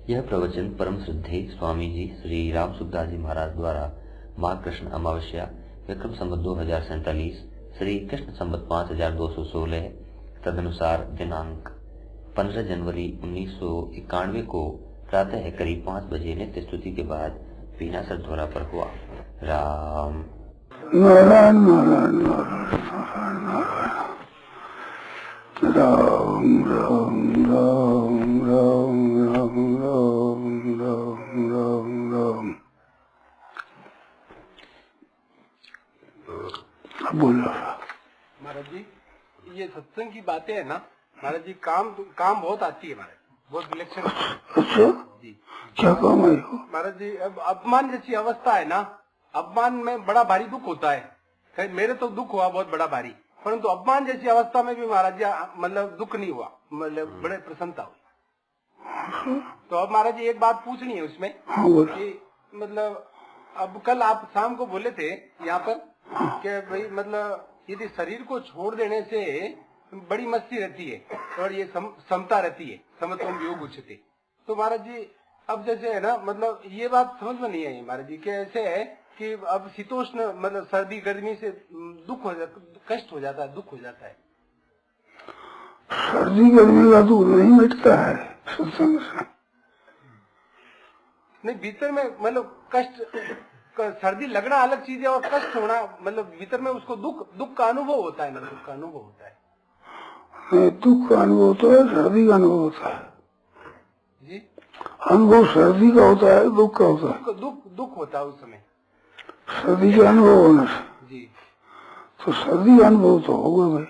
यह प्रवचन परम श्रद्धेय स्वामी जी श्री राम सुखदास जी महाराज द्वारा माघ कृष्ण अमावस्या विक्रम संवत 2047 श्री कृष्ण संवत 5216 तदनुसार दिनांक 15 जनवरी 1991 को प्रातः करीब 5 बजे नित्य स्तुति के बाद बिना सरध्वरा पर हुआ। राम नारायण नारायण नारायण नारायण राम राम राम राम राम राम राम राम राम। बोलो महाराज जी, ये सत्संग की बातें है ना महाराज जी, काम बहुत आती है महाराज, बहुत विलक्षण। अच्छा जी, क्या काम है महाराज जी? अब अपमान जैसी अवस्था है ना, अपमान में बड़ा भारी दुख होता है। खैर मेरे तो दुख हुआ बहुत बड़ा भारी, परंतु अपमान जैसी अवस्था में भी महाराज जी मतलब दुख नहीं हुआ, मतलब बड़े प्रसन्नता हुई। तो अब महाराज जी एक बात पूछनी है उसमें कि मतलब अब कल आप शाम को बोले थे यहाँ पर कि भाई मतलब यदि शरीर को छोड़ देने से बड़ी मस्ती रहती है और ये समता रहती है, समत्वम योग उच्चते। तो महाराज जी अब जैसे है ना, मतलब ये बात समझ में नहीं आई महाराज जी, कैसे है कि अब शीतोष्ण मतलब सर्दी गर्मी से दुख हो जाता, कष्ट हो जाता है, दुख हो जाता है। सर्दी गर्मी का दुख नहीं मिटता है सत्संग से। नहीं, भीतर में मतलब कष्ट, सर्दी लगना अलग चीज है और कष्ट होना मतलब भीतर में उसको दुख का अनुभव होता है ना, दुख का अनुभव होता है। नहीं, दुख का अनुभव तो है, सर्दी का अनुभव होता है जी। अनुभव सर्दी का होता है, दुख का होता है। दुख होता है उस समय सर्दी का अनुभव होने से जी। तो सर्दी का अनुभव तो होगा भाई,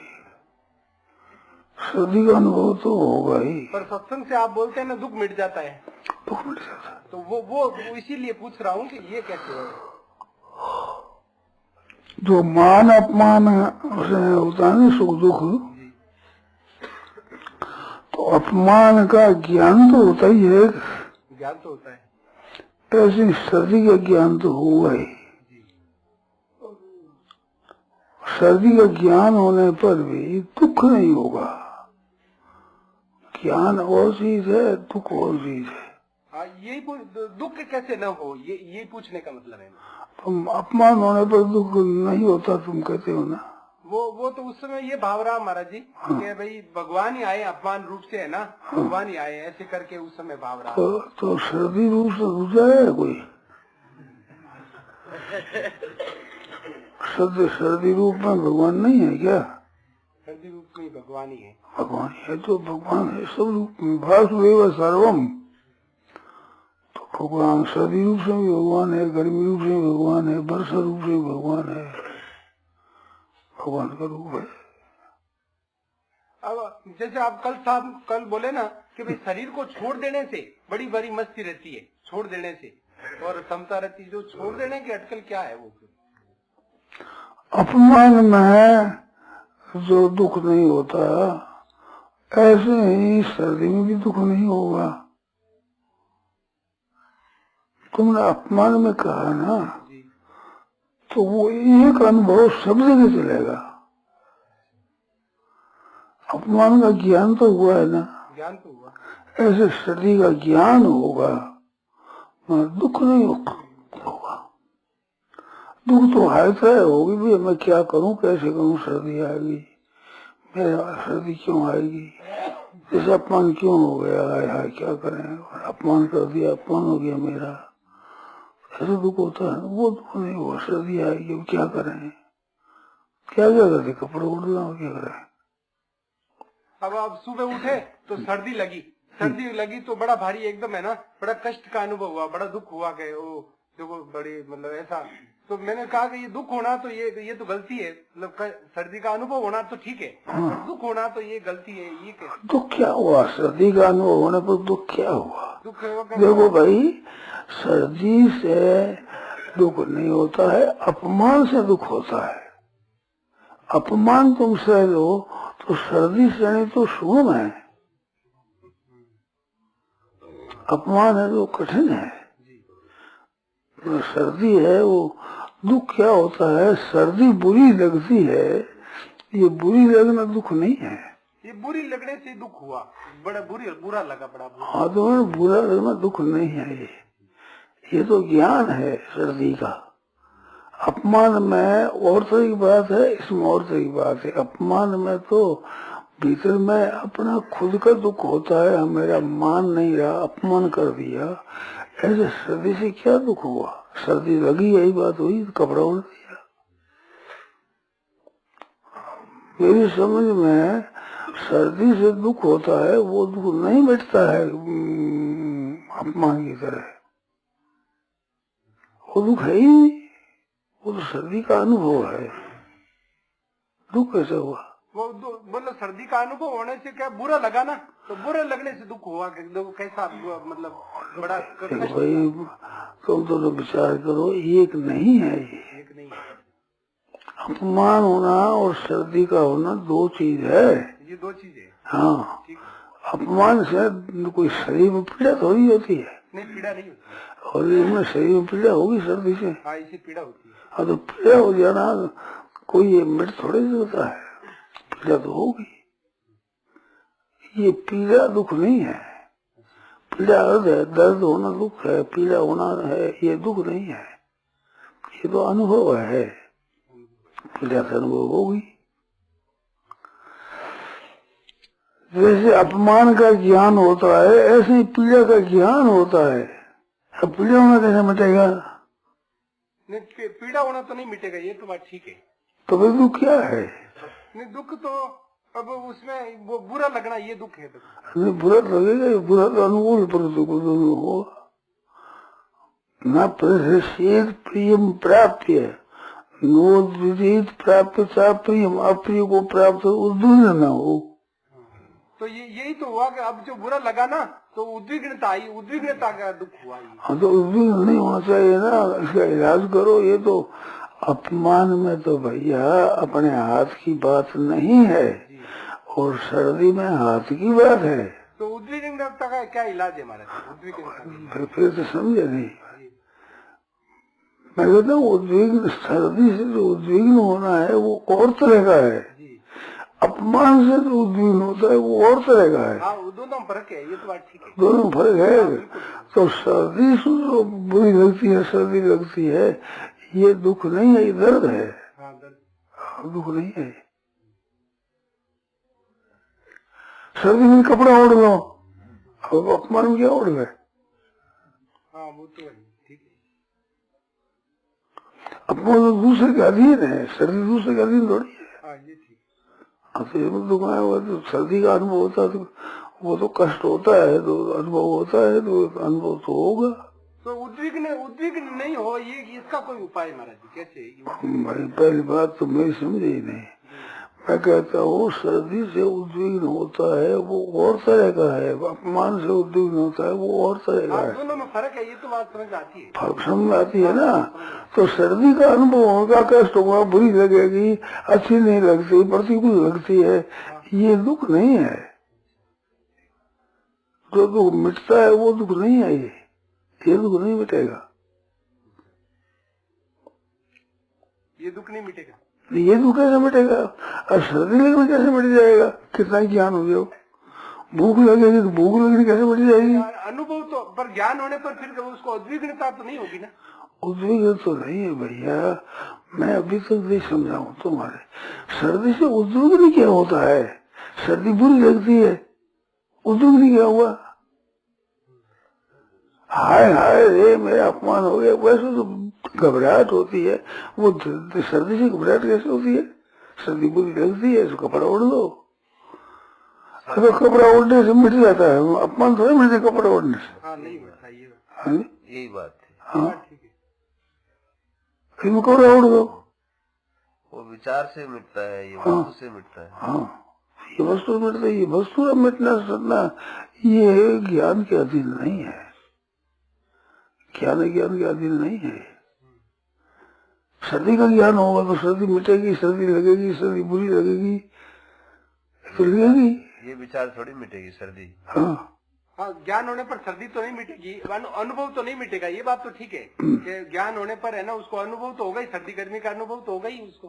सर्दी का अनुभव तो होगा ही। पर सत्संग से आप बोलते हैं ना दुख मिट जाता है, दुख मिट जाता है। तो वो इसीलिए पूछ रहा हूँ कि ये कैसे है। जो मान अपमान से होता है ना सुख दुख, तो अपमान का ज्ञान तो होता ही है, ज्ञान तो होता है, ऐसी सर्दी का ज्ञान तो होगा ही। सर्दी का ज्ञान होने पर भी दुख नहीं होगा। ज्ञान और चीज है, दुख और चीज है। हाँ, यही दुख कैसे न हो, ये पूछने का मतलब है। तुम अपमान होने पर दुख नहीं होता तुम कहते हो ना, वो तो उस समय ये भाव रहा महाराज जी कि भाई भगवान ही आए अपमान रूप से, है ना, भगवान ही आए ऐसे करके उस समय भाव रहा। तो सर्दी रूप से दूसरा है कोई? सर्दी रूप में भगवान नहीं है क्या? सर्दी रूप में भगवान ही है। भगवान है तो भगवान है सब रूप में, भासुदेव सर्वम। तो भगवान सर्दी रूप से भी भगवान है, गर्मी रूप से भी भगवान है, वर्षा रूप से भी भगवान है, भगवान का रूप है। अब जैसे आप कल बोले ना कि भाई शरीर को छोड़ देने से बड़ी बड़ी मस्ती रहती है, छोड़ देने से और समता रहती है। जो छोड़ देने की अटकल क्या है वो? अपमान में जो दुख नहीं होता, ऐसे ही सर्दी में भी दुख नहीं होगा। तुमने अपमान में कहा ना, तो वो एक अनुभव सब जगह चलेगा। अपमान का ज्ञान तो हुआ है ना, ज्ञान तो हुआ, ऐसे सर्दी का ज्ञान होगा, दुख नहीं होगा। दुख तो हायता होगी भी, मैं क्या करूं, कैसे करूं, सर्दी आएगी, मेरे सर्दी क्यों आएगी, जैसे अपमान क्यों हो गया, हाय क्या करें, अपमान कर दिया, अपमान हो गया मेरा, ऐसे दुख होता है। वो दुख नहीं हुआ, सर्दी आएगी, क्या करें, क्या करते, कपड़े उड़ना, क्या करें। अब आप सुबह उठे तो सर्दी लगी तो बड़ा भारी एकदम, है ना, बड़ा कष्ट का अनुभव हुआ, बड़ा दुख हुआ कि वो देखो बड़ी मतलब ऐसा। तो मैंने कहा कि ये दुख होना तो ये तो गलती है, मतलब सर्दी का अनुभव होना तो ठीक है, पर दुख होना तो ये गलती है। ये क्या दुख क्या हुआ? सर्दी का अनुभव होने पर दुख क्या हुआ? दुख देखो भाई, सर्दी से दुख नहीं होता है, अपमान से दुख होता है। अपमान तुम सह लो तो सर्दी सहनी तो सुगम है, अपमान है तो कठिन है। तो सर्दी है वो दुख क्या होता है, सर्दी बुरी लगती है, ये बुरी लगना दुख नहीं है, ये बुरी लगने से दुख हुआ, बड़ा बुरा लगा, बड़ा बुरा। हाँ तो बुरा लगना दुख नहीं है, ये तो ज्ञान है सर्दी का। अपमान में और तरह की बात है, इसमें और तरह की बात है। अपमान में तो भीतर में अपना खुद का दुख होता है, मेरा मान नहीं रहा, अपमान कर दिया। ऐसे सर्दी से क्या दुख हुआ? सर्दी लगी, यही बात हुई, कपड़ा उड़ दिया। मेरी समझ में सर्दी से दुख होता है, वो दुख नहीं मिटता है अपमान की तरह, वो दुख है ही नहीं, वो तो सर्दी का अनुभव है। दुख कैसे हुआ? वो मतलब सर्दी का अनुभव होने से क्या बुरा लगा ना, तो बुरे लगने से दुख हुआ। कैसा मतलब बड़ा भाई तुम तो विचार करो, एक नहीं है ये, एक नहीं है। अपमान होना और सर्दी का होना दो चीज है, ये दो चीजें। हाँ, अपमान से कोई शरीर में पीड़ा थोड़ी होती है, नहीं पीड़ा नहीं होती, और इसमें शरीर में पीड़ा होगी सर्दी से। हाँ इसी पीड़ा होती है। हाँ तो पीड़ा हो जाना कोई ये मिट थोड़े से होता है, पीड़ा तो होगी। ये पीड़ा दुख नहीं है, पीड़ा अर्थ है, दर्द होना दुख है, पीड़ा होना है, ये दुख नहीं है, ये तो अनुभव है। पीड़ा से अनुभव होगी। जैसे अपमान का ज्ञान होता है, ऐसे ही पीड़ा का ज्ञान होता है। अब पीड़ा होना कैसे मिटेगा? नहीं पीड़ा होना तो नहीं मिटेगा, ये तो बात ठीक है। तो फिर दुख क्या है? नहीं दुख तो अब उसमें वो बुरा लगना, ये दुख है। नहीं बुरा लगेगा, बुरा तो अनुकूल प्रतिकूल होगा न। प्रतिषेध प्रियम प्राप्य नोद्विदित प्राप्य सा प्रियम, अप्रिय को प्राप्त उद्विग्न न हो। तो यही तो हुआ कि अब जो बुरा लगा ना, तो उद्विग्नता आई, उद्विग्नता का दुख हुआ। हाँ तो उद्विग्न नहीं होना चाहिए ना, इसका इलाज करो। ये तो अपमान में तो भैया अपने हाथ की बात नहीं है, और सर्दी में हाथ की बात है। तो उद्विग्नता का क्या इलाज है हमारा? उद्विग्नता फिर तो समझे नहीं। मैं कहता हूँ उद्विग्न, सर्दी से जो उद्विग्न होना है वो और तरह का है, अपमान से जो उद्विग्न होता है वो और तरह का है। हाँ, दोनों फर्क है, ये तो बात ठीक है, दोनों फर्क है। तो सर्दी से जो बुरी लगती है, सर्दी लगती है, ये दुख नहीं है, ये दर्द है। हाँ, दर्द दुख नहीं है। सर्दी में कपड़ा ओढ़ लो, अब अपमान में क्या ओढ़ गए? हाँ वो तो ठीक है। अपमान तो दूसरे का अधीन है, सर्दी दूसरे का अधीन थोड़ी है। हाँ ये ठीक। हाँ तो दुख आया हुआ, तो सर्दी का अनुभव होता है तो वो तो कष्ट होता है, तो अनुभव होता है, तो अनुभव तो होगा। तो उद्विग्न नहीं हो, ये इसका कोई उपाय महाराज जी कैसे? भाई पहली बात तो मेरी समझे ही नहीं। मैं कहता हूँ सर्दी से उद्विग्न होता है वो और तरह का है, अपमान से उद्विग्न होता है वो और तरह का है। दोनों में फर्क है, ये तो बात समझ आती है। फर्क समझ आती है ना। तो सर्दी का अनुभव होगा, कष्ट होगा, बुरी लगेगी, अच्छी नहीं लगती, प्रतिकूल लगती है, ये दुख नहीं है। जो दुख मिटता है वो दुख नहीं है, ये दुख नहीं मिटेगा। ये दुख नहीं मिटेगा, ये दुख कैसे मिटेगा? और सर्दी लगने कैसे मिट जाएगा? कितना ज्ञान हो गया। भूख लगेगी तो भूख लगनी कैसे मिट जाएगी? अनुभव तो, पर ज्ञान होने पर फिर उसको उद्विग्नता तो नहीं होगी ना? उद्विग्न तो नहीं है भैया, मैं अभी तक नहीं समझाऊं तुम्हारे। सर्दी से उद्विग्न क्या होता है? सर्दी बुरी लगती है, उद्विग्न क्या हुआ? हाय हाय रे मेरा अपमान हो गया, वैसे तो घबराहट होती है। वो सर्दी से घबराहट कैसे होती है? सर्दी बुरी लगती है तो कपड़ा ओढ़ लो, अगर कपड़ा ओढ़ने से मिट जाता है, अपमान थोड़ी मिलते कपड़ा ओढ़ने से। हाँ नहीं मिलता, यही बात है। हाँ ठीक है, फिर कपड़ा ओढ़ दो, वो विचार से मिटता है, ये वस्तु से मिटता है। हाँ ये वस्तु मिटता है, ये वस्तु का मिटना सटना ये ज्ञान के अधीन नहीं है, ज्ञान के अधीन नहीं है। सर्दी का ज्ञान होगा तो सर्दी मिटेगी, सर्दी लगेगी, सर्दी बुरी लगेगी तो लगेगी, ये विचार थोड़ी मिटेगी सर्दी। हाँ हाँ ज्ञान होने पर सर्दी तो नहीं मिटेगी, अनुभव तो नहीं मिटेगा, ये बात तो ठीक है कि ज्ञान होने पर है ना, उसको अनुभव तो होगा ही, सर्दी गर्मी का अनुभव तो होगा ही, उसको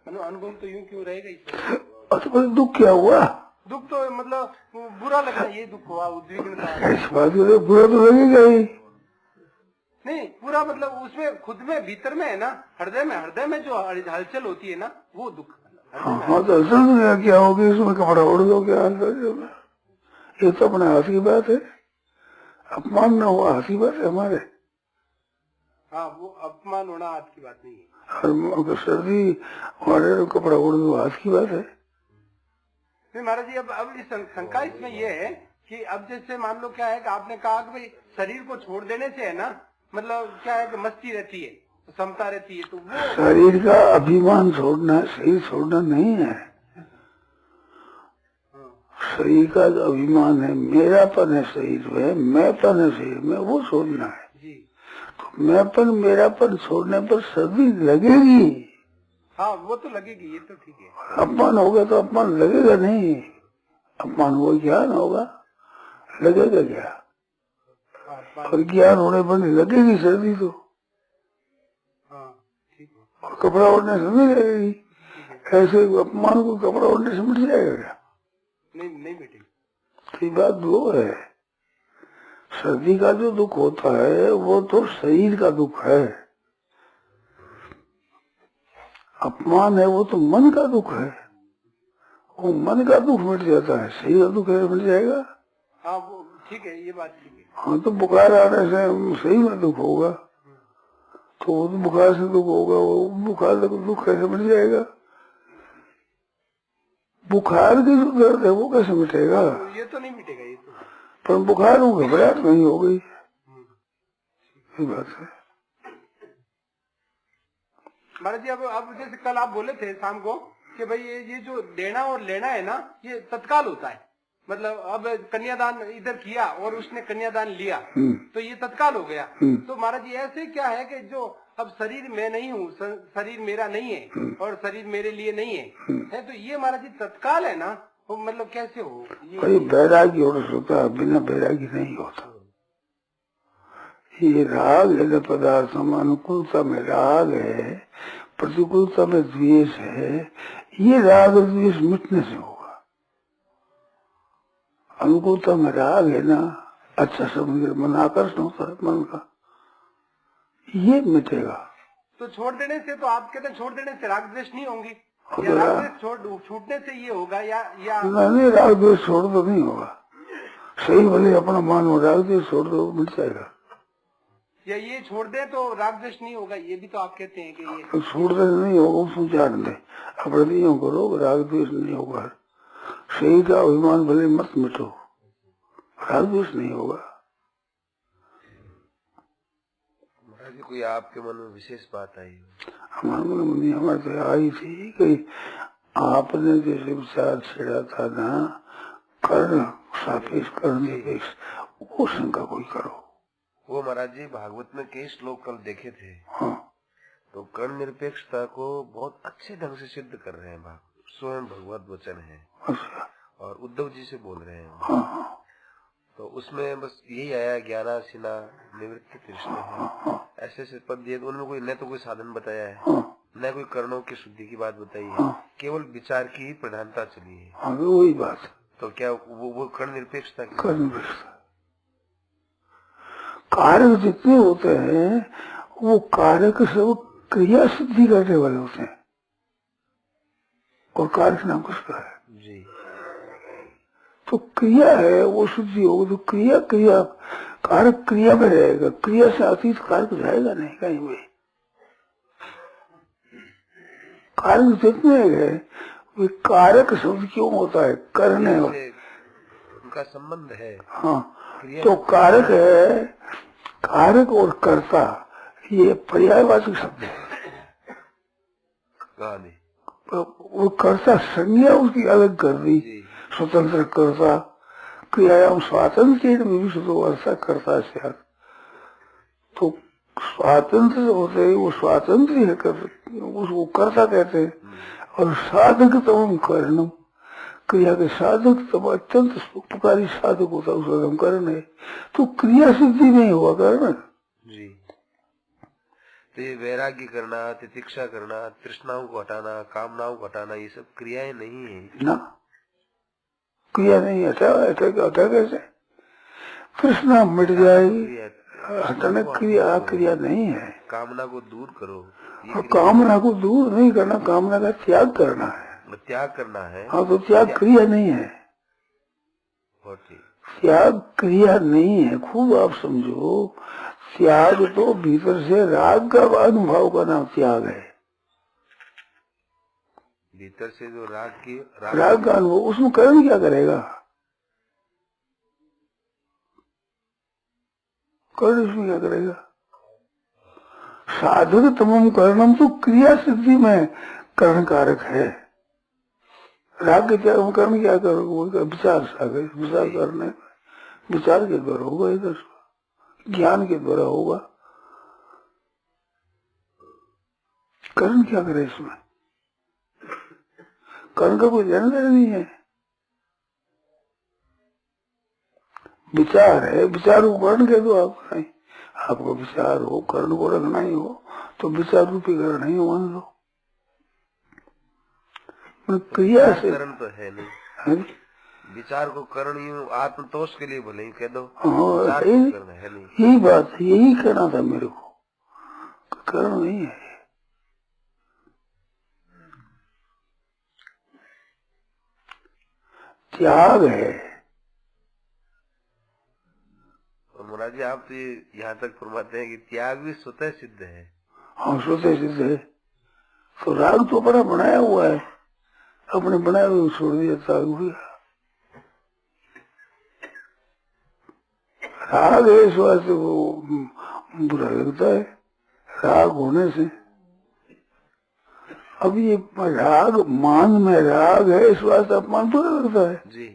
अनुभव तो यूं क्यों रहेगा ही। तो दुख क्या हुआ? दुख तो मतलब बुरा लगना, ये दुख हुआ उद्विग्नता। इस बात को बुरा तो लगेगा ही नहीं, पूरा मतलब उसमें खुद में भीतर में है ना, हृदय में जो हलचल होती है ना, वो दुख। हाँ तो असल में क्या होगी, इसमें कपड़ा उड़ दो क्या हाल कर, ये तो अपने हाथ की बात है। अपमान न हुआ हाथ की बात है हमारे। हाँ, वो अपमान होना हाथ की बात नहीं है। और सर्दी हमारे कपड़ा उड़ दो हाथ की बात है। नहीं महाराज जी, अब इस शंका इसमें ये है कि अब जैसे मान लो क्या है कि आपने कहा कि भाई शरीर को छोड़ देने से है ना, मतलब क्या है कि मस्ती रहती है, समता रहती है, तो वो शरीर का अभिमान छोड़ना, शरीर छोड़ना नहीं है। शरीर का जो अभिमान है, मेरापन है शरीर में, मैंपन है शरीर में, वो छोड़ना है जी। तो मैंपन मेरापन छोड़ने पर सर्दी लगेगी। हाँ, वो तो लगेगी, ये तो ठीक है। अपमान हो गया तो अपमान लगेगा नहीं, अपमान हुआ ज्ञान होगा, लगेगा क्या? और ज्ञान होने पर नहीं लगेगी सर्दी तो। हाँ, ठीक है। और कपड़ा ओढ़ने से नहीं लगेगी। ऐसे अपमान को कपड़ा ओढ़ने से मिट जाएगा क्या? नहीं मिटेगी। तो बात वो है, सर्दी का जो दुख होता है वो तो शरीर का दुख है, अपमान है वो तो मन का दुख है। वो मन का दुख मिट जाता है, शरीर का दुख मिट जाएगा। हाँ, वो ठीक है, ये बात ठीक है। हाँ तो बुखार आने से सही में दुख होगा, तो वो तो बुखार से दुख होगा, वो बुखार का दुख कैसे मिट जाएगा? बुखार की जो दर्द है वो कैसे मिटेगा? ये तो नहीं मिटेगा, ये तो। पर बुखार में घबराहट नहीं हो गई, ये बात है। महाराज जी, अब जैसे कल आप बोले थे शाम को कि भाई ये जो देना और लेना है ना, ये तत्काल होता है। मतलब अब कन्यादान इधर किया और उसने कन्यादान लिया, तो ये तत्काल हो गया। तो महाराज जी ऐसे क्या है कि जो अब शरीर मैं नहीं हूँ, शरीर मेरा नहीं है और शरीर मेरे लिए नहीं है तो ये महाराज जी तत्काल है ना, वो मतलब कैसे हो? ये बैरागी होता है, बिना बैरागी नहीं होता। ये राग है न पदार्थ में, अनुकूलता में राग है, प्रतिकूलता में द्वेष है। ये राग और द्वेष मिटने से होगा। अनुकूलता में राग है ना, अच्छा समझ मन आकर्षण होता है मन का, ये मिटेगा। तो छोड़ देने से, तो आप कहते हैं छोड़ देने से राग द्वेष नहीं होंगी, या राग द्वेष छूटने से ये होगा, या नहीं, राग द्वेष छोड़ दो नहीं होगा। सही भले अपना मान हो, राग द्वेष छोड़ दो मिट जाएगा। या ये छोड़ दे तो राग द्वेष नहीं होगा, ये भी तो आप कहते हैं कि ये तो छोड़ दे नहीं होगा, उसको जान दे, अपने यूँ करो, राग द्वेष नहीं होगा। सही का अभिमान भले मत मिटो, राग द्वेष नहीं होगा। महाराज जी, कोई आपके मन में विशेष बात आई? हमारे मन में नहीं, हमारे तो आई थी कि आपने जैसे विचार छेड़ा था ना, कर्ण सापेक्ष कर्ण निरपेक्ष, वो शंका कोई करो। वो महाराज जी भागवत में कई श्लोक कल देखे थे। हाँ। तो कर्ण निरपेक्षता को बहुत अच्छे ढंग से सिद्ध कर रहे हैं, स्वयं भगवत वचन है। अच्छा। और उद्धव जी से बोल रहे हैं। हाँ। तो उसमें बस यही आया, ज्ञानासीना निवृत्ति तृष्ण है, ऐसे ऐसे पद दिए। उन्होंने कोई न तो कोई साधन बताया है, न कोई कर्णों की शुद्धि की बात बताई है, केवल विचार की ही प्रधानता चली है। वही बात। तो क्या वो कर्ण निरपेक्षता? कर्ण निरपेक्षता कारक जितने होते हैं वो कारक सब क्रिया सिद्धि करने वाले होते हैं, और कारक नाम किसका है जी। तो क्रिया है वो शुद्धि होगी, तो क्रिया क्रिया कारक क्रिया में रहेगा, क्रिया से अतीत कारक जाएगा नहीं कहीं भी। कारक जितने हैं वे कारक शब्द क्यों होता है? करने उनका संबंध है। हाँ, तो कारक है, कारक और कर्ता ये पर्यायवाचक शब्द है। वो कर्ता संज्ञा उसकी अलग कर दी, स्वतंत्र कर्ता, क्रियायाम स्वातंत्र में भी कर्ता से। तो स्वातंत्र होते है वो स्वातंत्र है, उसको कर्ता कहते हैं। और साधक तम कर्णम, क्रिया के साधक तब अत्यंत उपकारी साधक होता है, उसका कर्ण है। तो क्रिया सिद्धि नहीं हुआ कर्ण जी। तो ये वैराग्य करना, तितिक्षा करना, तृष्णाओं को हटाना, कामनाओं को हटाना, ये सब क्रियाएं नहीं है ना। क्रिया नहीं हटा कैसे? तृष्णा मिट जाएगी, हटाने क्रिया क्रिया नहीं है। कामना को दूर करो, और कामना को दूर नहीं करना, कामना का त्याग करना है। त्याग करना है। हाँ, तो त्याग क्रिया नहीं है, त्याग क्रिया नहीं है। खूब आप समझो, त्याग तो भीतर से राग का अनुभव का नाम त्याग है। भीतर से जो राग का अनुभव, उसमें कर्म क्या करेगा? कर्ण इसमें क्या करेगा? साधक तमम कर्णम तो क्रिया सिद्धि में कर्ण कारक है। राग के त्याग में कर्म क्या करोगे? विचार सागर, विचार करने, विचार के द्वारा होगा, इधर ज्ञान के द्वारा होगा। कर्ण क्या करे इसमें? कर्ण का कोई लेना देना नहीं है। विचार है, विचार को कर्ण कह दो आप। नहीं, आपको विचार हो, कर्ण को रखना ही हो तो विचार रूपी कर्ण ही मान लो। क्रिया से कर्ण तो है नहीं है? विचार को कर्ण यूं आत्मतोष के लिए भले ही कह दो, हाँ, कर्ण है नहीं। यही बात है, यही कहना था मेरे को, कर्ण नहीं है। त्याग है। महाराज जी, आप तो यहाँ तक फरमाते हैं कि त्याग भी स्वतः सिद्ध है। हाँ, स्वतः सिद्ध है। तो राग तो बड़ा बनाया हुआ है, अपने बनाए हुए छोड़ दिया, त्याग हुआ। राग है, इस वास्ते वो बुरा लगता है, राग होने से। अब ये राग, मान में राग है, इस वास्ते अपमान बुरा लगता है जी।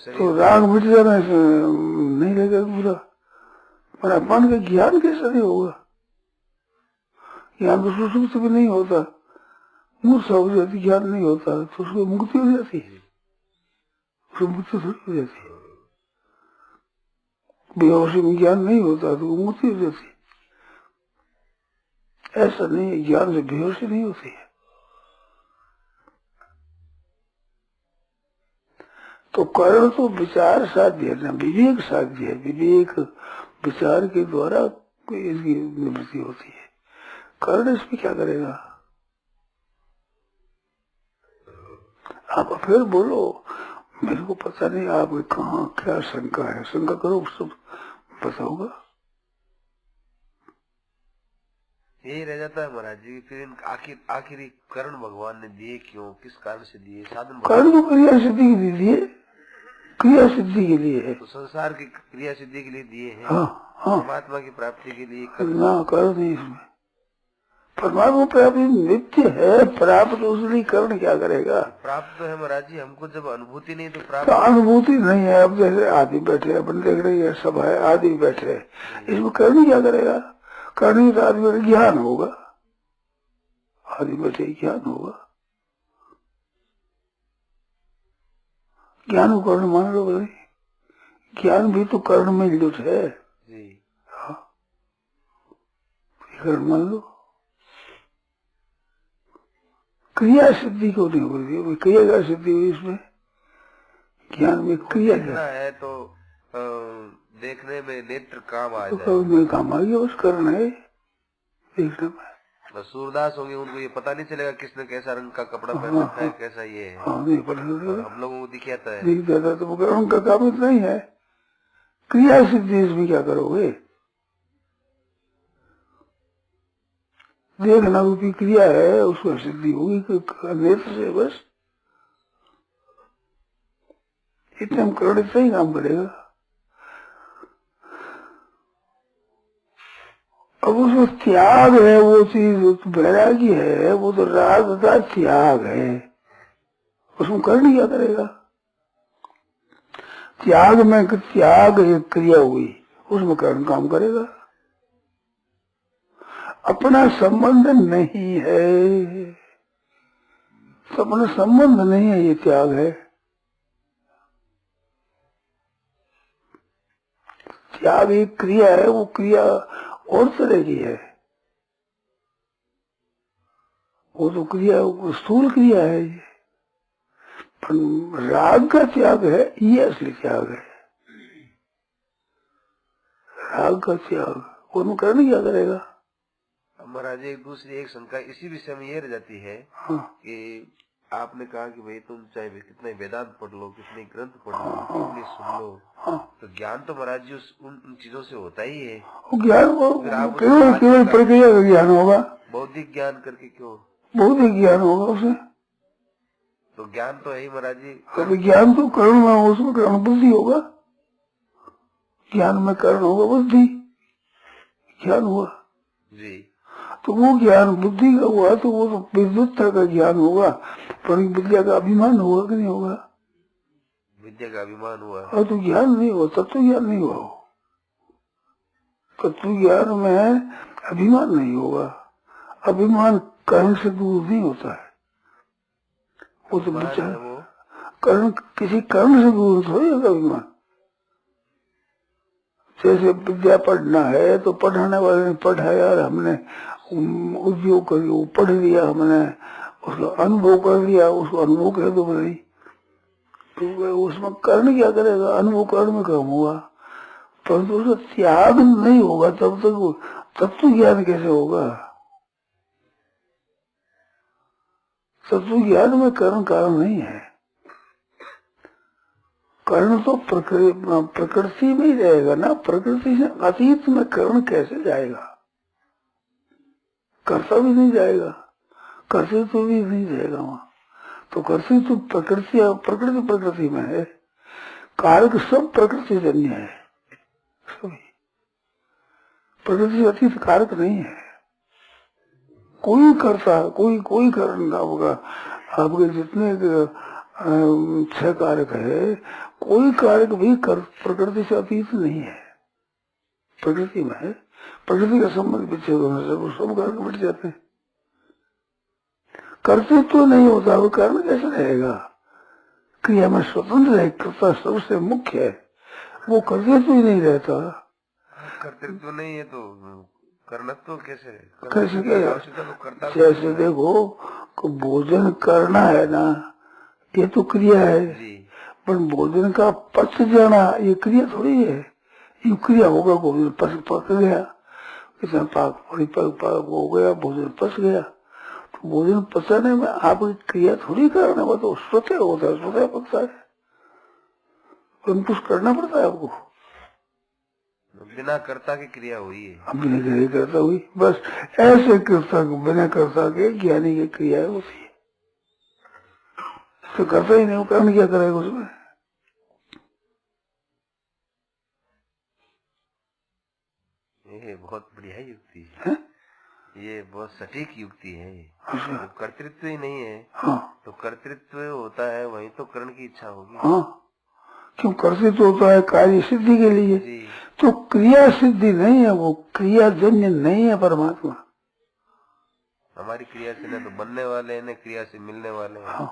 तो राग मिट जाने से नहीं लगेगा बुरा, पर अपमान का ज्ञान कैसे नहीं होगा? ज्ञान तो सुसुप्त भी नहीं होता, मूर्छा हो जाती, ज्ञान नहीं होता तो उसको मुक्ति हो जाती है, उसको मुक्ति थोड़ी हो जाती है। बेहोशी में ज्ञान नहीं होता तो मुक्ति हो जाती है। ऐसा नहीं है, ज्ञान से बेहोशी नहीं होती है। तो कर्ण तो विचार साध्य है ना, विवेक साध्य है। विवेक विचार के द्वारा इसकी निवृत्ति होती है। कर्ण इसमें क्या करेगा? आप फिर बोलो, मेरे को पता नहीं आप कहाँ क्या शंका है, शंका करो, सब पता होगा। यही रह जाता है महाराज जी, फिर आखिरी कर्ण भगवान ने दिए क्यों, किस कारण से दिए? साधन कर्ण को क्रिया सिद्धि के लिए दिए, क्रिया सिद्धि के लिए है। तो संसार की क्रिया सिद्धि के लिए दिए हैं। हाँ, हाँ, परमात्मा की प्राप्ति के लिए ना कर्ण नहीं इसमें। परमात्मा प्राप्ति नित्य है, प्राप्त उसलिए कर्ण क्या करेगा? प्राप्त तो है महाराज जी, हमको जब अनुभूति नहीं तो प्राप्त तो अनुभूति नहीं है। अब जैसे आदि बैठे, अपन देख रहे हैं सब है, आदि बैठे, इसमें कर्ण क्या करेगा? कर्ण तो आदि में ज्ञान होगा, आदि बैठे ज्ञान होगा, ज्ञान को कर्ण मान लो भाई। ज्ञान भी तो कर्ण में जुट है जी। हाँ, कर्ण मान लो। क्रिया सिद्धि को नहीं होती, क्रिया का सिद्धि हुई इसमें, ज्ञान में क्रिया है तो देखने में नेत्र काम आ जाए, तो काम आ गया, उस कर्ण है देखने में। सूरदास होंगे, उनको ये पता नहीं चलेगा किसने कैसा रंग का कपड़ा पहना है, कैसा ये है। हाँ, नहीं पता चलेगा, हम लोगों को दिखाता है, दिख जाता तो उनका काम इतना ही है। क्रिया सिद्धि इसमें क्या करोगे? देखना रूपी क्रिया है, उसको सिद्धि होगी नेत्र से, बस इतने हम करोड़ इतना ही काम करेगा। अब उसमें त्याग है, वो चीज वैराग्य है, वो तो राग का त्याग है, उसमें कर्ण क्या करेगा? त्याग में त्याग एक क्रिया हुई, उसमें कर्ण काम करेगा। अपना संबंध नहीं है, अपना संबंध नहीं है, ये त्याग है। त्याग एक क्रिया है, वो क्रिया और तरह की है, वो तो क्रिया स्थूल क्रिया है। ये राग का त्याग है, ये असली त्याग है। राग का त्याग, वो करने क्या करेगा? महाराज एक दूसरी एक शंका इसी विषय में ये रह जाती है कि आपने कहा कि भाई तुम चाहे कितना वेदांत पढ़ लो, कितने ग्रंथ पढ़ लो, कितनी सुन लो, तो ज्ञान तो महाराज जी उन चीजों से होता ही है। ज्ञान वो केवल प्रक्रिया का ज्ञान होगा। बौद्धिक ज्ञान करके क्यों? बौद्धिक ज्ञान होगा उसे। तो ज्ञान तो है ही महाराज जी। कभी ज्ञान तो कर्ण में, उसमें कर्ण बुद्धि होगा। ज्ञान में कर्ण होगा बुद्धि, ज्ञान हुआ जी। तो वो ज्ञान बुद्धि का हुआ तो वो तो विद्युत्ता का ज्ञान होगा, पर विद्या का अभिमान होगा कि नहीं होगा? विद्या का अभिमान हुआ और तो ज्ञान नहीं हुआ, तत्व ज्ञान नहीं हुआ। तत्व ज्ञान में अभिमान नहीं होगा। अभिमान कर्ण से दूर नहीं होता है, वो तो विचार कर्ण, किसी कर्ण से दूर थोड़ी होगा अभिमान। जैसे विद्या पढ़ना है तो पढ़ाने वाले ने पढ़ाया और हमने उद्योग कर, वो पढ़ लिया, हमने उसका अनुभव कर लिया, उसको अनुभव कह दो भाई, तो उसमें कर्ण क्या करेगा? अनुभव कर्ण में कम हुआ, परंतु उसका त्याग नहीं होगा तब तक तत्व ज्ञान कैसे होगा? तत्व ज्ञान में कर्ण कारण नहीं है। कर्ण तो प्रकृति में ही रहेगा ना, प्रकृति से अतीत में कर्ण कैसे जाएगा? कर्ता भी नहीं जाएगा, कर्तृत्व भी नहीं जाएगा वहां। तो कर्तृत्व प्रकृति में है, कारक सब प्रकृति जन्य है, सभी प्रकृति से अतीत कारक नहीं है। कोई कर्ता, कोई कारण ना होगा। आपके जितने 6 कारक है, कोई कारक भी प्रकृति से अतीत नहीं है, प्रकृति में है। प्रकृति का संबंध विच्छेद होने से वो सब कारक मिट जाते हैं। कर्तृत्व तो नहीं होता, वो कारण कैसे रहेगा? क्रिया में स्वतंत्र है, कर्ता सबसे मुख्य है, वो कर्तृत्व ही नहीं रहता। कर्तृत्व नहीं है तो कर्णत्व कैसे क्या? जैसे देखो, भोजन करना है ना, ये तो क्रिया है, पर भोजन का पच जाना ये क्रिया थोड़ी है। ये क्रिया होगा, भोजन पक गया, कितना पाक हो गया, भोजन पच गया, तो भोजन पचाने में आपकी क्रिया थोड़ी करना, वो तो स्वतः होता है, स्वतः पकता है, कुछ करना पड़ता है आपको। बिना कर्ता की क्रिया हुई है, बिना क्रिया करता हुई, बस ऐसे कर्ता को बिना कर्ता के ज्ञानी की क्रिया होती है। तो करता ही नहीं, वो कारण क्या करेगा उसमें? ये बहुत बढ़िया युक्ति है, ये बहुत सटीक युक्ति है। तो कर्तृत्व ही नहीं है, तो कर्तृत्व होता है वहीं तो कर्ण की इच्छा होगी। क्यों? कर्तृत्व होता है कार्य सिद्धि के लिए, तो क्रिया सिद्धि नहीं है, वो क्रिया जन्य नहीं है परमात्मा। हमारी क्रिया से न तो बनने वाले हैं, न क्रिया से मिलने वाले हैं।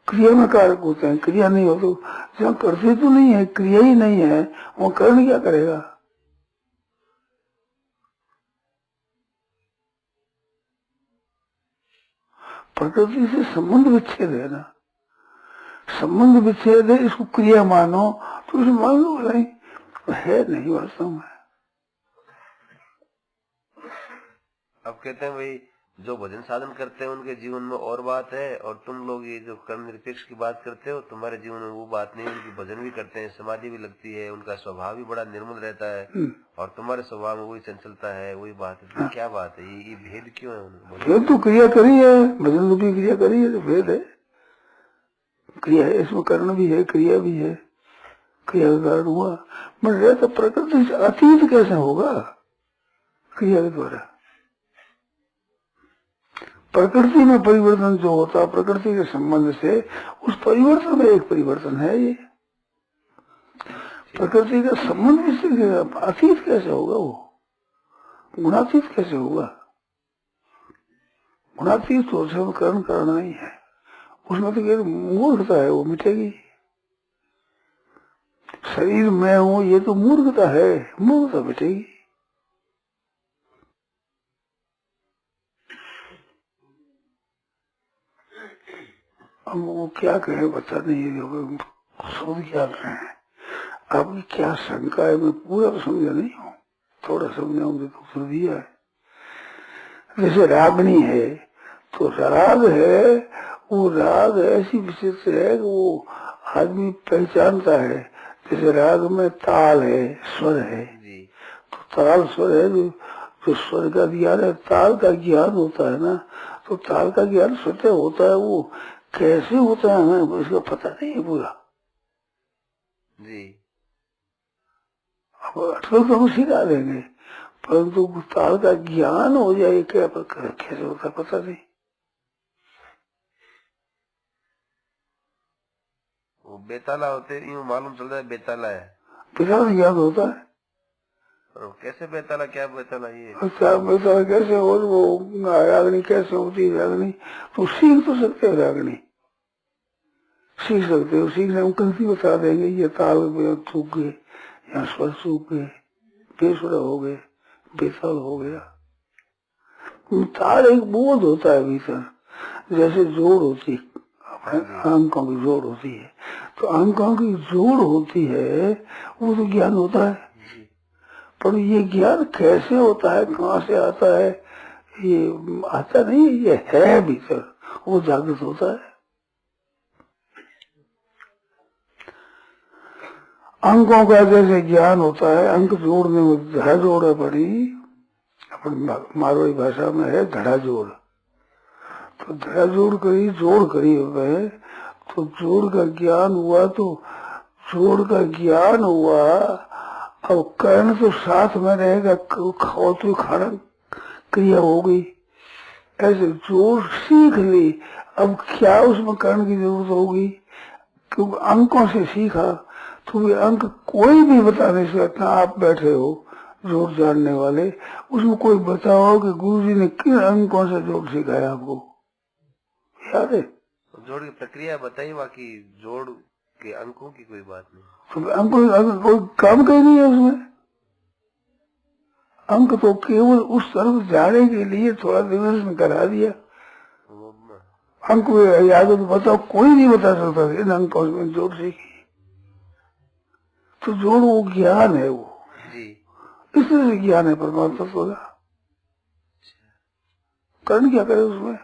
क्रिया में कारक होते हैं, क्रिया नहीं हो तो जहाँ कर्तृत्व नहीं है, क्रिया ही नहीं है, वो कर्ण क्या करेगा? प्रकृति से संबंध विच्छेद है ना, संबंध विच्छेद है, इसको क्रिया मानो तो इसे मान लो नहीं, है नहीं वास्तव में। अब कहते हैं भाई जो भजन साधन करते हैं उनके जीवन में और बात है, और तुम लोग ये जो कर्म निरपेक्ष की बात करते हो, तुम्हारे जीवन में वो बात नहीं। उनकी भजन भी करते हैं, समाधि भी लगती है, उनका स्वभाव भी बड़ा निर्मल रहता है, और तुम्हारे स्वभाव में वही चंचलता है, वही बात है। क्या बात है, ये भेद क्यों है? भेद तो क्रिया करी है, भजन रूपी क्रिया करी है, तो भेद है। क्रिया है, इसमें कर्ण भी है, क्रिया भी है, क्रिया का कारण हुआ। मगर तो प्रकृति से अतीत कैसे होगा? क्रिया के द्वारा प्रकृति में परिवर्तन जो होता, प्रकृति के संबंध से उस परिवर्तन में एक परिवर्तन है। ये प्रकृति का संबंध से अतीत कैसे होगा? वो गुणातीत कैसे होगा? गुणातीत तो सब कर्म करना ही है, उसमें तो मूर्खता है, वो मिटेगी। शरीर में हूँ ये तो मूर्खता है, मूर्खता मिटेगी। अब वो क्या कहे पता नहीं, खुद क्या कहें। आपकी क्या शंका है, मैं पूरा तो समझा नहीं हूँ, थोड़ा समझाऊं तो उत्तर दिया है। जैसे रागनी है तो राग है, वो राग ऐसी विशिष्ट है कि वो आदमी पहचानता है। जैसे राग में ताल है, स्वर है, तो ताल स्वर है, जो स्वर का ज्ञान है, ताल का ज्ञान होता है ना, तो ताल का ज्ञान स्वतः होता है। वो कैसे होता है हमें इसका पता नहीं है पूरा जी। अब अटकल तो हम सिखा देंगे, परंतु ताल का ज्ञान हो जाए क्या कैसे होता पता नहीं। वो बेताला होते यूं मालूम चलता है बेताला है, बेताला ज्ञान होता है। और कैसे बेताला, क्या बेताला ये क्या बेताला कैसे हो, वो रागनी कैसे होती है रागनी, तो सीख तो सकते हो, रागनी सीख सकते हो। सीखने में गलती बता देंगे, ये ताल चूक गए, यहाँ स्वर चूक गए, बेसुरा हो गए, बेताल हो गया। ताल एक बोध होता है भीतर, जैसे जोड़ होती है, अंकों की जोड़ होती है, तो अंकों की जोड़ होती है, वो तो ज्ञान होता है। पर ये ज्ञान कैसे होता है, कहाँ से आता है, ये आता नहीं, ये है भीतर, वो जागृत होता है। अंकों का जैसे ज्ञान होता है, अंक जोड़ने में धड़ा जोड़ है पड़ी, अपन मारवाड़ी भाषा में है धड़ा जोड़, तो धड़ा जोड़ करी, जोड़ करी है, तो जोड़ का ज्ञान हुआ, तो जोड़ का ज्ञान हुआ, अब कर्ण तो साथ में रहेगा, खाओ तो खाना क्रिया हो गई, ऐसे जोड़ सीख ली, अब क्या उसमें कर्ण की जरूरत होगी, क्योंकि अंकों से सीखा, तो ये अंक कोई भी बता नहीं सकता। आप बैठे हो जोड़ जानने वाले, उसमें कोई बताओ कि गुरुजी ने किन अंकों से जोड़ सिखाया आपको, याद है? जोड़ की प्रक्रिया बताइए, बाकी जोड़ के अंकों की कोई बात नहीं। तो अंक कोई काम कहीं नहीं है उसमें, अंक तो केवल उस तरफ जाने के लिए थोड़ा दिवस में करा दिया। अंक याद हो तो बताओ, कोई नहीं बता सकता इन अंकों में जोड़ सीखी, तो जोड़ वो ज्ञान है, वो इसलिए ज्ञान है परमात्मा का। कर्ण क्या करे उसमें,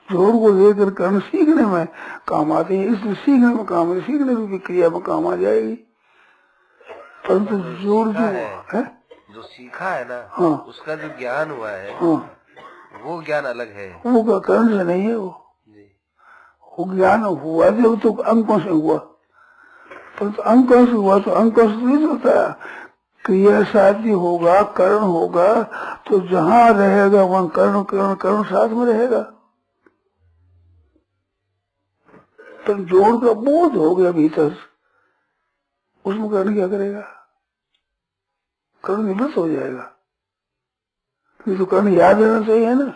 जोड़ को लेकर कर्ण सीखने में काम आते हैं, इसलिए सीखने में काम है, सीखने की क्रिया में काम आ जाएगी। परंतु जोड़ जो है, जो सीखा है ना, हाँ, उसका जो ज्ञान हुआ है, हाँ, वो ज्ञान अलग है, वो कर्ण से नहीं है, वो ज्ञान हुआ जब तो अंकों से हुआ, परंतु अंकों से हुआ तो अंकों से नहीं होता, क्रिया साथी होगा, कर्ण होगा, तो जहाँ रहेगा वहाँ कर्ण कर्ण कर्ण साथ में रहेगा। तो जोड़ का बोध हो गया भीतर, उसमें कर्ण क्या करेगा, कर्ण निवृत्त हो जाएगा। तो कर्ण याद रहना चाहिए ना,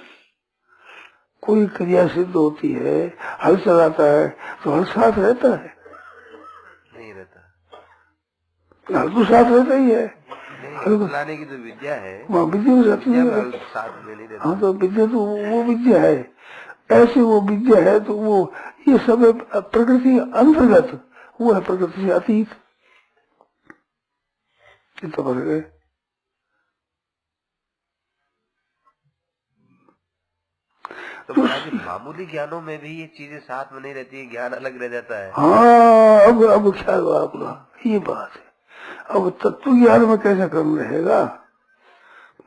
कोई क्रिया सिद्ध होती है, हल चलाता है तो हल साथ रहता है, नहीं रहता, हल तो साथ रहता ही है। हल चलाने की जो विद्या है, वहाँ विद्या साथ में नहीं रहता। हाँ, तो विद्या तो वो विद्या है, ऐसी वो विद्या है, तो वो ये सब प्रकृति अंतर्गत, वो है प्रकृति से अतीत, तो फर्क है। तो मामूली ज्ञानों में भी ये चीजें साथ में नहीं रहती है, ज्ञान अलग रह जाता है। हाँ, अब ख्याल हुआ आपका, ये बात है। अब तत्व ज्ञान में कैसे कर्म रहेगा,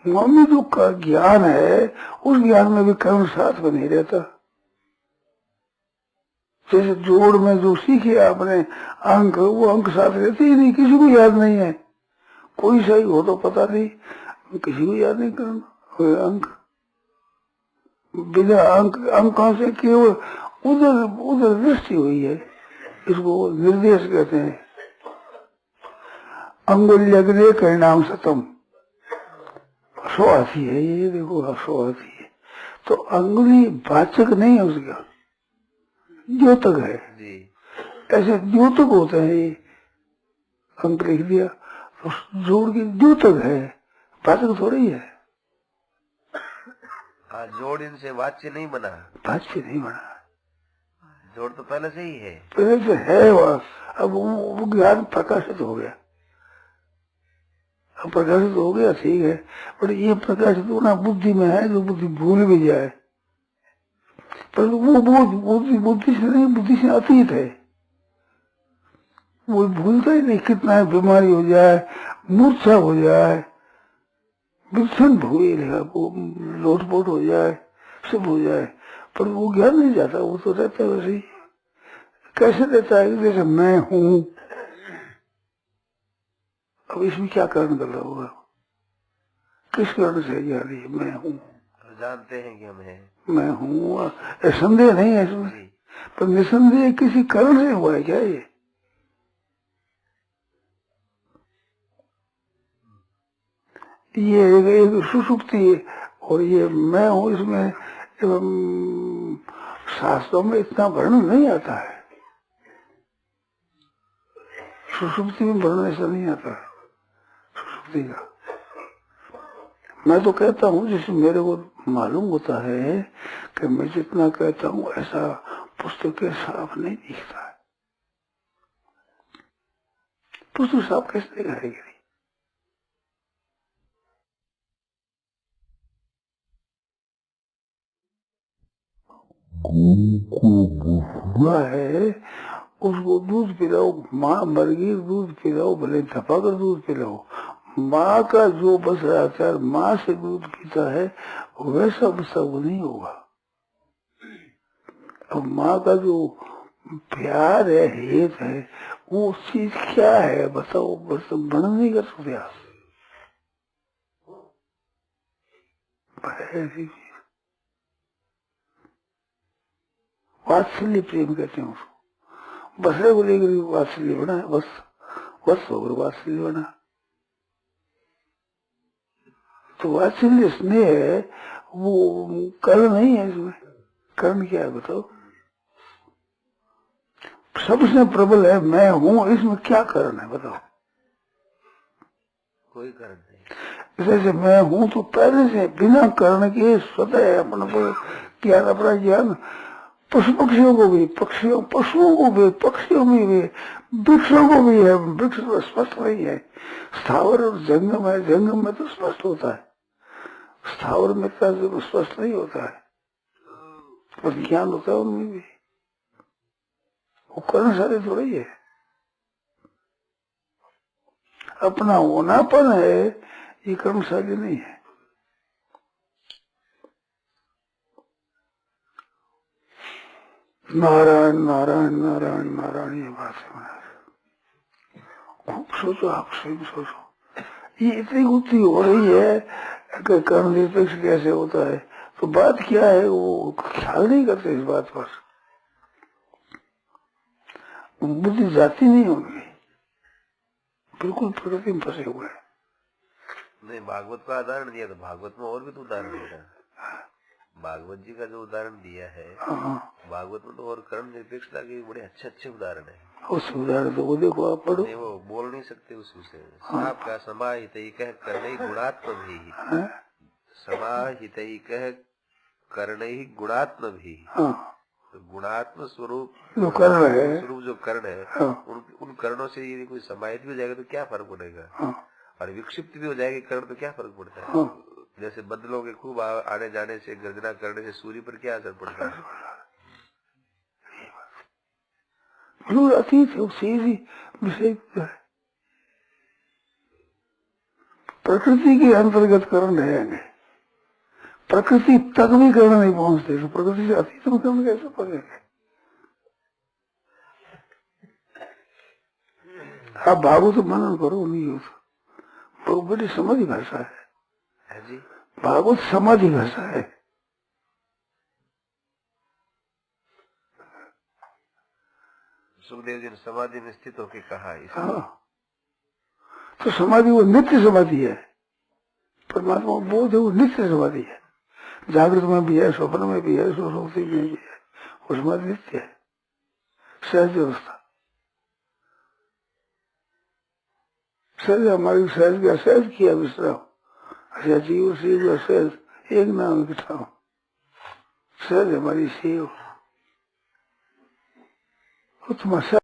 मम्मी जो का ज्ञान है, उस ज्ञान में भी कर्म साथ में नहीं रहता। जैसे जोड़ में जो सीखे आपने अंक, वो अंक साथ रहते ही नहीं, किसी को याद नहीं है, कोई सही हो तो पता नहीं, किसी को याद नहीं करना अंक, बिना अंकों से केवल उधर उधर दृष्टि हुई है, इसको निर्देश कहते हैं। अंगुल्यग्ने परिणाम सतम, सो आती है, ये देखो सो आती है, तो अंगुली वाचक नहीं है उसका, द्योतक है। ऐसे द्योतक होते हैं, ये अंक लिख दिया तो जोड़ के द्योतक है, वाचक थोड़ी है। हाँ, जोड़ इनसे वाच्य नहीं बना, वाच्य नहीं बना, जोड़ तो पहले से ही है, पहले से है वह। अब वो ज्ञान प्रकाशित हो गया, अब प्रकाशित हो गया, ठीक है, पर ये प्रकाशित होना बुद्धि में है, जो बुद्धि भूल भी जाए, पर वो बुद्धि से नहीं, बुद्धि से अतीत है, वो भूलता ही नहीं। कितना है बीमारी हो जाए, मूर्छा हो जाए, विक्षण भूल, वो लोटपोट हो जाए, सब हो जाए, पर वो ज्ञान नहीं जाता, वो तो रहता है वैसे ही। कैसे रहता है? जैसे मैं हूँ, अब इसमें क्या कारण कर रहा होगा? किस कारण से ज्ञान है मैं हूँ? जानते हैं कि हम हैं, मैं हूँ, संदेह नहीं है इसमें, पर निसंदेह किसी कारण से हुआ है क्या ये एक सुषुप्ति है, और ये मैं हूँ, इसमें शास्त्रों में इतना वर्णन नहीं आता है, सुषुप्ति में वर्णन ऐसा नहीं आता है सुषुप्ति का। मैं तो कहता हूँ जिसे मेरे को मालूम होता है कि मैं जितना कहता हूँ ऐसा पुस्तक के साफ नहीं दिखता है। पुस्तक साफ कैसे दिखाएगी? हुआ है, उसको दूध पिलाओ, माँ मर गई, दूध पिलाओ, भले थपाकर दूध पिलाओ, माँ का जो बस आचार माँ से दूध पीता है वैसा बसा वो नहीं होगा। अब माँ का जो प्यार है, हेत है, वो चीज क्या है बताओ, बस वर्णन नहीं कर सकते आप। वात्सल्य प्रेम कहते हैं उसको, बसरे को लेकर वात्सल्य बना है, बस बस होकर वात्सल्य बना। तो वात्सल्य स्नेह है, वो कर्ण नहीं है इसमें। कर्ण क्या है बताओ? सबसे प्रबल है मैं हूँ, इसमें क्या कारण है बताओ? कोई कारण नहीं। जैसे मैं हूँ तो पहले से बिना कारण के स्वतः अपना ज्ञान, अपना ज्ञान पशु पक्षियों को भी, पशुओं को भी, पक्षियों में भी, वृक्षों को भी है। वृक्ष तो स्पष्ट नहीं है, स्थावर और जंगम है, जंगम में तो स्पष्ट होता है, स्थावर में तो स्पष्ट नहीं होता है, और ज्ञान होता है उनमें भी। वो कर्ण सारे थोड़ी है, अपना होनापन है, ये कर्मशाली नहीं है। नारायण नारायण नारायण नारायण, ये बात है। खूब सोचो, आप स्वयं सोचो, ये इतनी बुद्धि हो रही है कि कर्म निरपेक्ष कैसे होता है, तो बात क्या है वो ख्याल नहीं करते इस बात पर, बुद्धि जाती नहीं होगी, बिल्कुल प्रकृति में फंसे हुए हैं। नहीं, भागवत का उदाहरण दिया तो भागवत में और भी तो उदाहरण दिया, भागवत जी का जो उदाहरण दिया है, भागवत में तो और कर्म निरपेक्षता के बड़े अच्छे अच्छे उदाहरण है। उस उदाहरण तो वो देखो, आप पढ़ो। नहीं, वो बोल नहीं सकते उस विषय में। आपका समाहित ही कह करने गुणात्म भी, समाहित ही कह करने ही गुणात्म भी, तो गुणात्म स्वरूप जो कर्ण है, स्वरूप जो कर्ण है, उन कर्णों से यदि कोई समाहित भी हो जाएगा तो क्या फर्क पड़ेगा, और विक्षिप्त भी हो जाएगी कर्ण तो क्या फर्क पड़ता है। जैसे बदलों के खूब आने जाने से, गर्जना करने से सूर्य पर क्या असर पड़ता है? अतीत है, सीधी विषय है, प्रकृति के अंतर्गत कर्ण रहेंगे, प्रकृति तक भी कर्ण नहीं पहुंचते, तो प्रकृति से अतीत में कर्ण कैसे पहुंचेंगे? आप भागवत मनन करो, नहीं हो तो बड़ी समाधि भाषा है जी, भागवत समाधि भाषा है। सुखदेव जी ने समाधि में स्थित होकर कहा, तो समाधि वो नित्य समाधि है, परमात्मा बोध है, वो नित्य समाधि है, जागृत में भी है, स्वप्न में भी है, सुषुप्ति में भी है, वो समाधि नित्य है, सहज अवस्था। सहज हमारी सहज का सहज किया विश्राम, अच्छा जीव शिव सहज एक नाम इकट्ठा। सहज हमारी सेव कुछ मसा